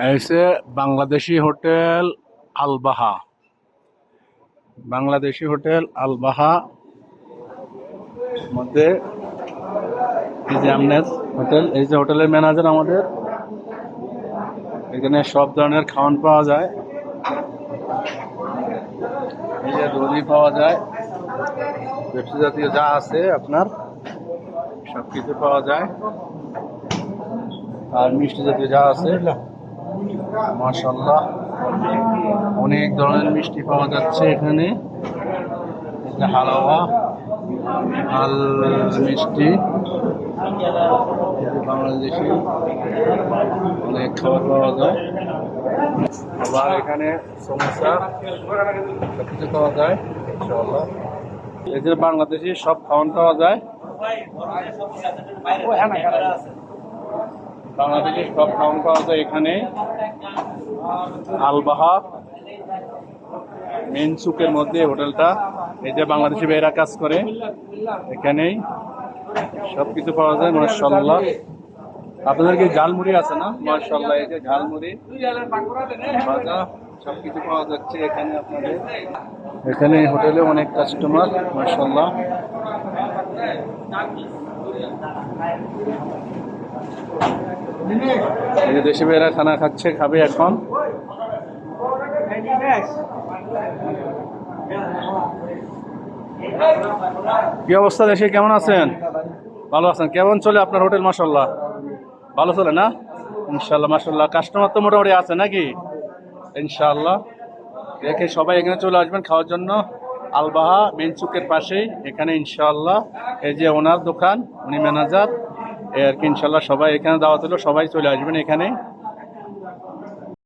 ऐसे Bangladeshi hotel Al Baha, Bangladeshi hotel Al Baha মধ্যে এই যে আমনেস হোটেল, এই যে হোটেলের ম্যানেজার আমাদের। এখানে সব ধরনের খাওয়ান পাওয়া যায়, এই যে দই পাওয়া যায়, পেপসি জাতীয় যা আছে আপনার সব কিছু পাওয়া যায়, আর মিষ্টি জাতীয় যা আছে মাশাআল্লাহ অনেক ধরনের মিষ্টি পাওয়া যাচ্ছে এখানে। হালুয়া, হাল মিষ্টি, বাংলাদেশি অনেক খাবার পাওয়া যায়। আবার এখানে সমোসা সবকিছু পাওয়া যায় ইনশাআল্লাহ। এই যে বাংলাদেশি সব খাওয়ান পাওয়া যায়, বাংলাদেশি সব খাওয়ান পাওয়া যায় এখানে। আলবাহা মেন সুকের মধ্যে হোটেলটা, এই যে বাংলাদেশি ভাইয়েরা কাজ করে এখানেই সবকিছু পাওয়া যায় মাশাআল্লাহ। আপনাদের কি ঝালমুড়ি আছে না? মাশাআল্লাহ, এই যে ঝালমুড়ি ভাজা সবকিছু পাওয়া যাচ্ছে এখানে আপনাদের। এখানে হোটেলে অনেক কাস্টমার মাশাআল্লাহ। এই যে দেশি ভাইয়েরা খানা খাচ্ছে, খাবে এখন। কি অবস্থা দেশে, কেমন আছেন? ভালো আছেন? কেমন চলে আপনার হোটেল? মাশাআল্লাহ ভালো চলে না? ইনশাআল্লাহ মাশাআল্লাহ। কাস্টমার তো মোটামুটি আছে নাকি? ইনশাআল্লাহ। দেখে সবাই এখানে চলে আসবেন খাওয়ার জন্য। আলবাহা মেন চুকের পাশেই এখানে ইনশাআল্লাহ। এই যে ওনার দোকান, উনি ম্যানেজার, আর কি ইনশাআল্লাহ সবাই এখানে দাওয়াত হলো, সবাই চলে আসবেন এখানে।